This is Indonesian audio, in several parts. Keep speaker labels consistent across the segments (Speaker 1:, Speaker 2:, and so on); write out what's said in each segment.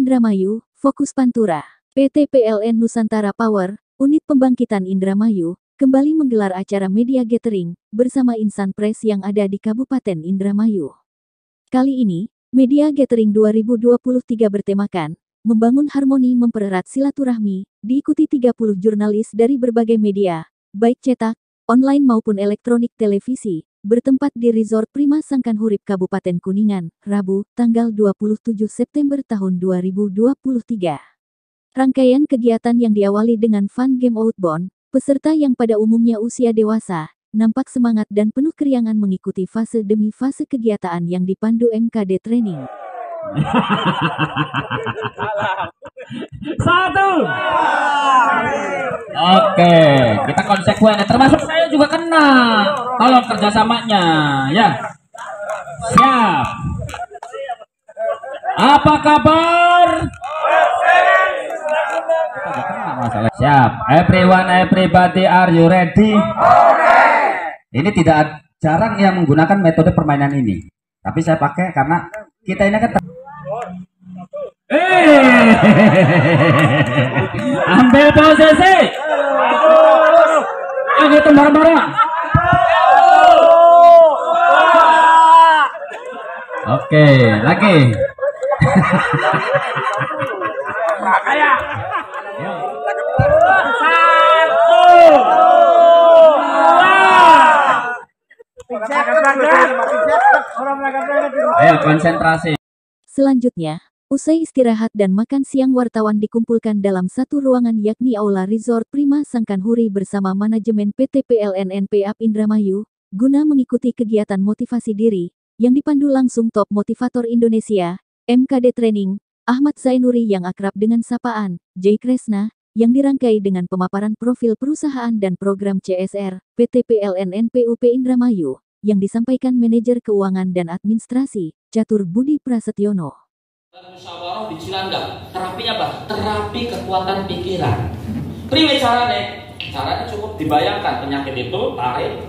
Speaker 1: Indramayu, fokus Pantura. PT PLN Nusantara Power, Unit Pembangkitan Indramayu, kembali menggelar acara media gathering bersama insan pers yang ada di Kabupaten Indramayu. Kali ini, media gathering 2023 bertemakan membangun harmoni mempererat silaturahmi, diikuti 30 jurnalis dari berbagai media, baik cetak, online maupun elektronik televisi, bertempat di Resort Prima Sangkan-Hurip Kabupaten Kuningan, Rabu, tanggal 27 September tahun 2023. Rangkaian kegiatan yang diawali dengan fun game outbound, peserta yang pada umumnya usia dewasa, nampak semangat dan penuh keriangan mengikuti fase demi fase kegiatan yang dipandu MKD Training.
Speaker 2: Satu. Oke, kita konsekuen, termasuk saya juga kena. Tolong kerjasamanya, ya. Siap. Apa kabar? Siap. Everyone, everybody, are you ready? Ini tidak jarang yang menggunakan metode permainan ini, tapi saya pakai karena kita ini kan ambil posisi. Ayo kita bareng-bareng. Oke, lagi. Ayo konsentrasi.
Speaker 1: Selanjutnya, usai istirahat dan makan siang, wartawan dikumpulkan dalam satu ruangan yakni Aula Resort Prima Sangkan-Hurip bersama manajemen PT PLN NPAP Indramayu, guna mengikuti kegiatan motivasi diri, yang dipandu langsung top motivator Indonesia, MKD Training, Ahmad Zainuri yang akrab dengan sapaan, J. Kresna, yang dirangkai dengan pemaparan profil perusahaan dan program CSR, PT PLN NPUP Indramayu, yang disampaikan Manajer Keuangan dan Administrasi, Catur Budi Prasetyono.
Speaker 3: Musyawarah di Cilandak, terapinya apa? Terapi kekuatan pikiran. Priwe caranya? Caranya cukup dibayangkan penyakit itu, tarik,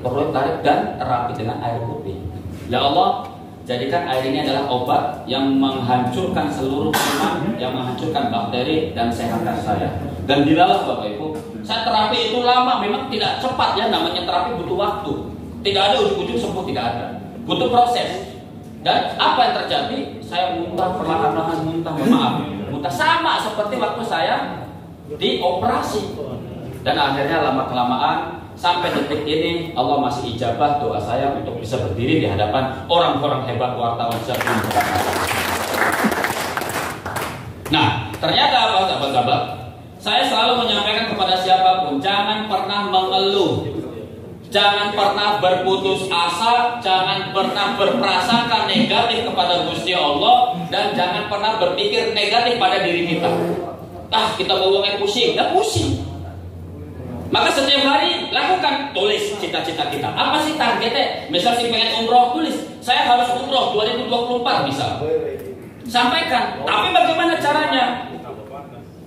Speaker 3: perut tarik, dan terapi dengan air putih. Ya Allah, jadikan air ini adalah obat yang menghancurkan seluruh kuman, yang menghancurkan bakteri dan sehatkan saya. Dan dilalah Bapak Ibu, saya terapi itu lama, memang tidak cepat ya, namanya terapi butuh waktu. Tidak ada ujuk-ujuk sembuh, tidak ada. Butuh proses. Dan apa yang terjadi? Saya muntah, perlahan-lahan muntah, muntah sama seperti waktu saya dioperasi. Dan akhirnya lama-kelamaan sampai detik ini Allah masih ijabah doa saya untuk bisa berdiri di hadapan orang-orang hebat wartawan sebelum berangkat. Nah, ternyata apa sahabat-sahabat? Saya selalu menyampaikan kepada siapapun, jangan pernah mengeluh. Jangan pernah berputus asa, jangan pernah berprasangka negatif kepada Gusti Allah, dan jangan pernah berpikir negatif pada diri kita. Kita bawangnya pusing, pusing. Maka setiap hari lakukan, tulis cita-cita kita. Apa sih targetnya? Misal si pengen umroh, tulis. Saya harus umroh 2024 bisa. Sampaikan. Tapi bagaimana caranya?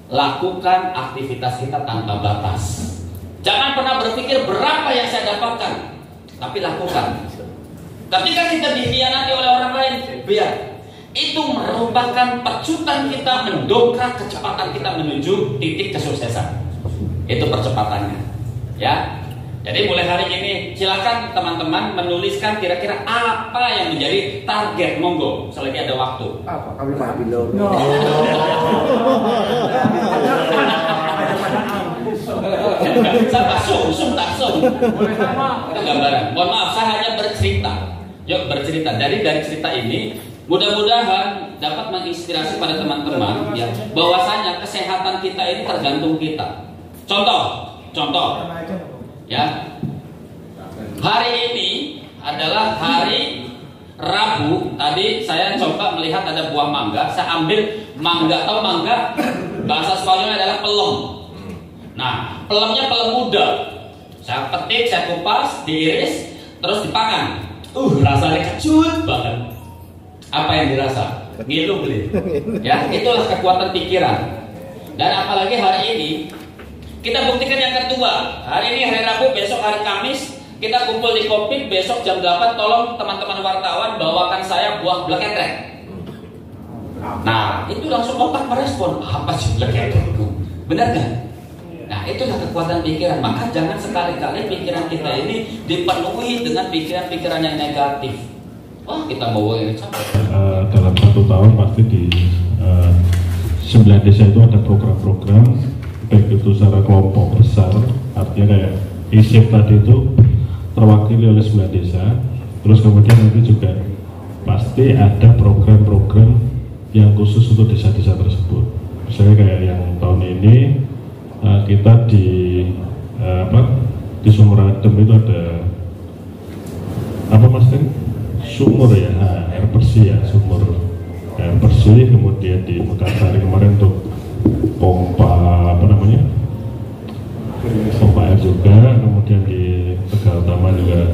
Speaker 3: Lakukan aktivitas kita tanpa batas. Jangan pernah berpikir berapa yang saya dapatkan, tapi lakukan. Ketika kita dikhianati oleh orang lain, biar itu merupakan pecutan kita, mendongkrak kecepatan kita menuju titik kesuksesan. Itu percepatannya, ya. Jadi mulai hari ini silakan teman-teman menuliskan kira-kira apa yang menjadi target, monggo selagi ada waktu.
Speaker 4: Apa kami Pak Bilo?
Speaker 3: Gambaran. Mohon maaf, saya hanya bercerita. Yuk bercerita. Dari cerita ini, mudah-mudahan dapat menginspirasi pada teman-teman ya, bahwasanya kesehatan kita ini tergantung kita. Contoh, ya. Hari ini adalah hari Rabu. Tadi saya coba melihat ada buah mangga. Saya ambil mangga. Tahu mangga? Bahasa Spanyolnya adalah pelem. Nah, pelemnya pelem muda. Saya petik, saya kupas, diiris, terus dipakan. Rasanya kecut banget. Apa yang dirasa? Ngilu beli. Ya, itulah kekuatan pikiran. Dan apalagi hari ini kita buktikan yang kedua. Hari ini hari Rabu, besok hari Kamis. Kita kumpul di Kopik, besok jam 8. Tolong teman-teman wartawan bawakan saya buah black and red. Nah, itu langsung otak merespon, apa sih kayak gitu, benar kan? Nah, itulah kekuatan pikiran. Maka jangan sekali-kali pikiran kita ini dipenuhi dengan pikiran-pikiran yang negatif. Wah, kita mau yang capek.
Speaker 4: Dalam 1 tahun pasti di 9 desa itu ada program-program, baik itu secara kelompok besar, artinya kayak ISIP tadi itu terwakili oleh 9 desa. Terus kemudian nanti juga pasti ada program-program yang khusus untuk desa-desa tersebut. Misalnya kayak yang tahun ini kita di Sumur Adem itu ada apa mas Ten? Sumur ya, air bersih ya, sumur air bersih. Kemudian di Mekarsari kemarin untuk pompa pompa air juga. Kemudian di Tegal Utama juga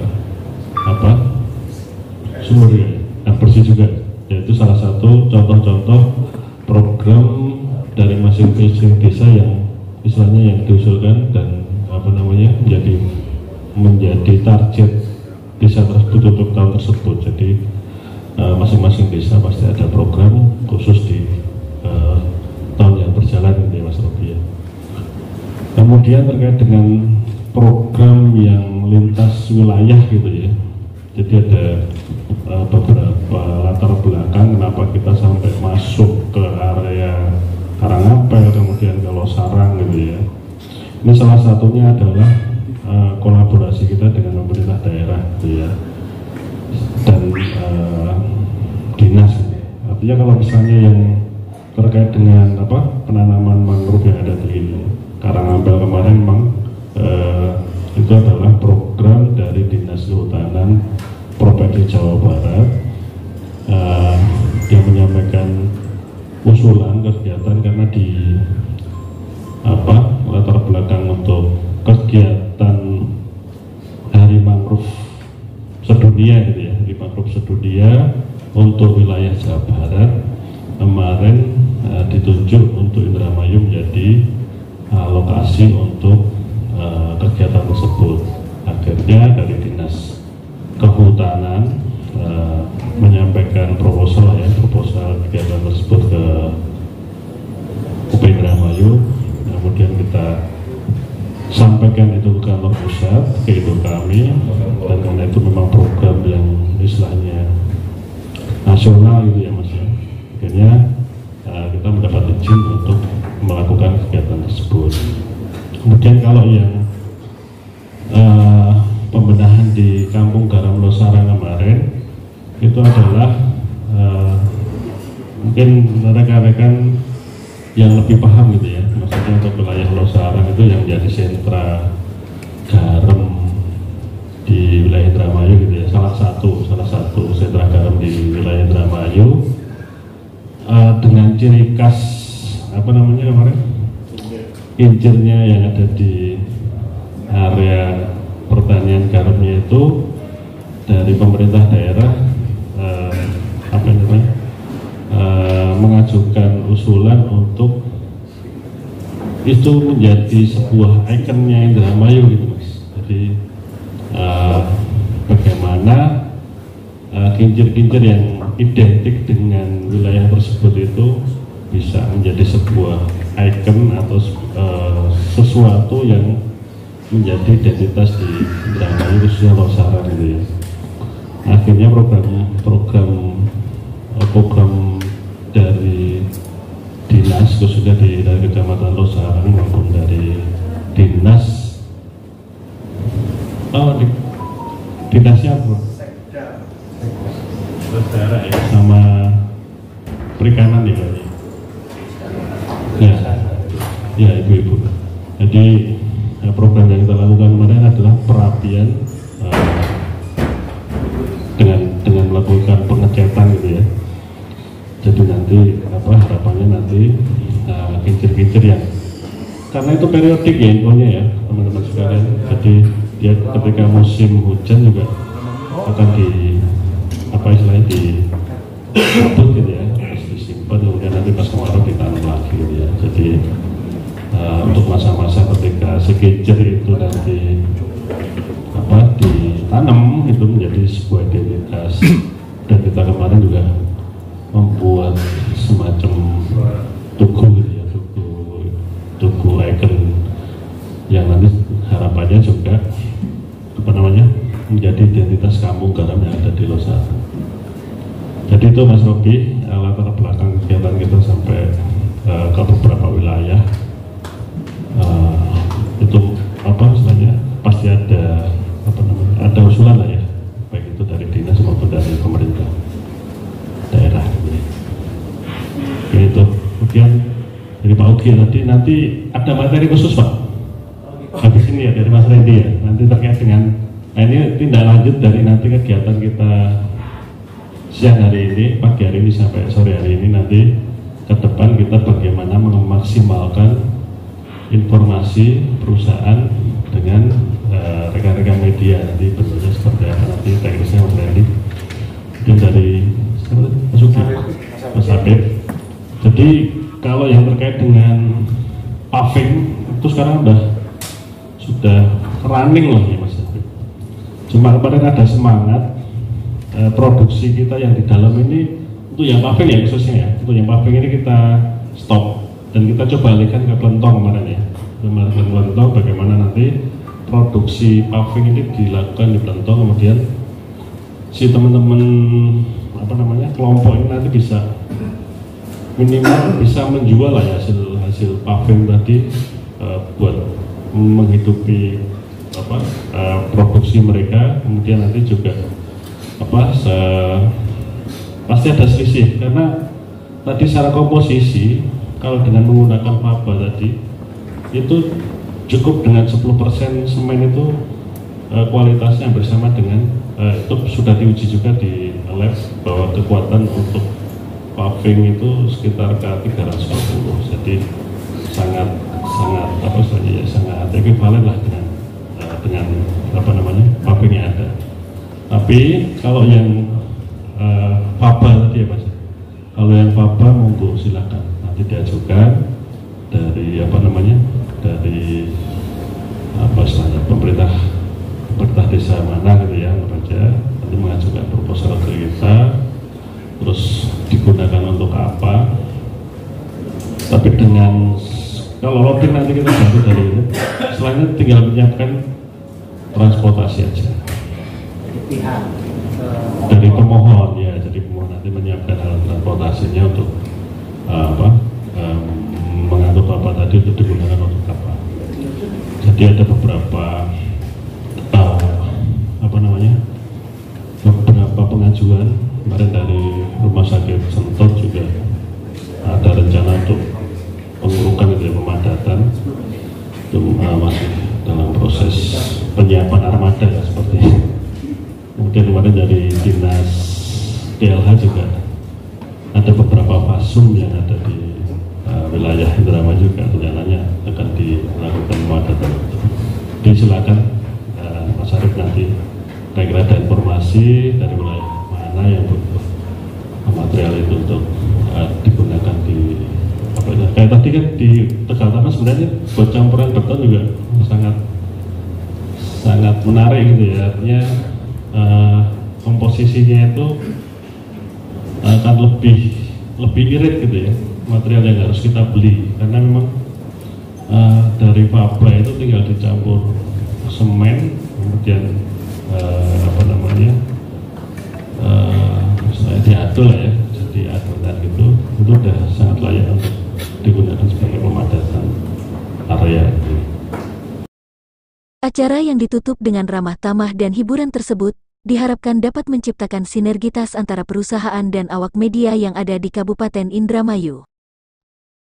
Speaker 4: sumur ya, air bersih juga. Yaitu salah satu contoh-contoh program dari masing-masing desa yang istilahnya yang diusulkan dan menjadi target desa tersebut untuk tahun tersebut. Jadi masing-masing desa pasti ada program khusus di tahun yang berjalan ini Mas Robi ya. Kemudian terkait dengan program yang lintas wilayah gitu ya. Jadi ada beberapa latar belakang kenapa kita sampai masuk ke area Karangapel, kemudian ke Losarang gitu ya. Ini salah satunya adalah kolaborasi kita dengan pemerintah daerah gitu ya, dan dinas gitu. Artinya kalau misalnya yang terkait dengan penanaman mangrove yang ada di Karangapel kemarin memang itu adalah program dari Dinas Kehutanan Provinsi Jawa Barat yang menyampaikan usulan kegiatan karena di latar belakang untuk kegiatan Hari Mangrove Sedunia gitu ya, Hari Mangrove Sedunia untuk wilayah Jawa Barat kemarin ditunjuk untuk Indramayu menjadi lokasi untuk kegiatan tersebut. Akhirnya dari Dinas Kehutanan menyampaikan proposal kegiatan tersebut ke UP Indramayu. Kemudian kita sampaikan itu ke kantor pusat, ke itu kami, dan karena itu memang program yang istilahnya nasional gitu ya Mas ya. Akhirnya kita mendapat izin untuk melakukan kegiatan tersebut. Kemudian kalau yang pembenahan di Kampung Garam Losarang kemarin itu adalah mungkin rekan-rekan yang lebih paham gitu ya, maksudnya untuk wilayah Losarang itu yang jadi sentra garam di wilayah Indramayu gitu ya, salah satu sentra garam di wilayah Indramayu dengan ciri khas kemarin kincirnya yang ada di area pertanian garamnya itu dari pemerintah daerah mengajukan usulan untuk itu menjadi sebuah ikonnya Indramayu gitu Mas. Jadi bagaimana kincir-kincir yang identik dengan wilayah tersebut itu bisa menjadi sebuah ikon atau sesuatu yang menjadi identitas di Indramayu khususnya Losarang gitu ya. Akhirnya program dari dinas khususnya dari Kecamatan Losarang maupun dari dinas dinasnya apa? Daerah ya, sama perikanan ya ibu-ibu. Jadi program yang kita lakukan kemarin adalah perapian dengan melakukan pengecetan gitu ya. Jadi nanti harapannya nanti kincir-kincir yang karena itu periodik ya infonya ya teman-teman sekalian. Jadi dia ketika musim hujan juga akan ditutup gitu ya, terus disimpan kemudian nanti pas kemarau ditanam lagi gitu ya. Jadi untuk masa-masa ketika si kincir itu nanti ditanam itu menjadi sebuah identitas. Dan kita kemarin juga membuat semacam menjadi identitas kampung garam yang ada di Losari. Jadi itu Mas Robi, latar belakang kegiatan kita sampai ke beberapa wilayah. Itu istilahnya pasti ada ada usulan lah ya, baik itu dari dinas maupun dari pemerintah daerah. Itu kemudian dari Pak Ugi tadi, nanti ada materi khusus Pak habis ini ya dari Mas Randy ya, nanti terkait dengan ini tindak lanjut dari nanti kegiatan kita siang hari ini, pagi hari ini sampai sore hari ini. Nanti ke depan kita bagaimana memaksimalkan informasi perusahaan dengan rekan-rekan media, nanti bentuknya seperti apa, nanti teknisnya Mas Randy, mungkin dari Mas Ugi, Mas Habib. Jadi kalau yang terkait dengan paving itu sekarang sudah running lah ya Mas Habib. Cuma kemarin ada semangat produksi kita yang di dalam ini untuk yang paving ya khususnya ya, untuk yang paving ini kita stop dan kita coba alihkan ke Plentong kemarin ya, kemarin ke Plentong, bagaimana nanti produksi paving ini dilakukan di Plentong, kemudian si teman-teman kelompok ini nanti bisa minimal bisa menjual lah ya hasil paving tadi buat menghidupi produksi mereka. Kemudian nanti juga pasti ada selisih karena tadi secara komposisi kalau dengan menggunakan faba tadi itu cukup dengan 10% semen itu kualitasnya bersama dengan itu sudah diuji juga di lab bahwa kekuatan untuk paving itu sekitar K340, jadi sangat ekuivalen lah dengan paving yang ada. Tapi kalau yang faba tadi ya Mas, kalau yang faba monggo silakan nanti diajukan dari dari pemerintah desa mana gitu ya, nanti mengajukan proposal ke kita, terus digunakan untuk apa. Tapi dengan kalau loading nanti kita bantu dari itu, selain itu tinggal menyiapkan transportasi aja dari pemohon ya, jadi pemohon nanti menyiapkan alat transportasinya untuk mengangkut apa tadi untuk digunakan untuk apa. Jadi ada beberapa beberapa pengajuan kemarin dari Rumah Sakit Sentot juga ada rencana untuk pengurukan itu ya, pemadatan itu masih dalam proses penyiapan armada ya, seperti itu. Kemudian kemarin dari dinas DLH juga ada beberapa fasum yang ada di wilayah Indramayu juga rencananya akan dilakukan pemadatan. Jadi silakan Mas Arief nanti kira-kira ada informasi dari wilayah mana yang butuh material itu untuk digunakan di kayak tadi kan di Tegal Tanah sebenarnya buat campuran beton juga sangat menarik gitu ya, artinya komposisinya itu akan lebih irit gitu ya, material yang harus kita beli karena memang dari faba itu tinggal dicampur semen, kemudian diadul lah ya, jadi adonan gitu, itu udah sangat layak untuk digunakan sebagai pemadatan area.
Speaker 1: Acara yang ditutup dengan ramah tamah dan hiburan tersebut diharapkan dapat menciptakan sinergitas antara perusahaan dan awak media yang ada di Kabupaten Indramayu.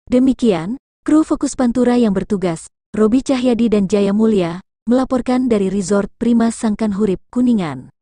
Speaker 1: Demikian, kru Fokus Pantura yang bertugas, Robi Cahyadi dan Jaya Mulya, melaporkan dari Resort Prima Sangkan Hurip, Kuningan.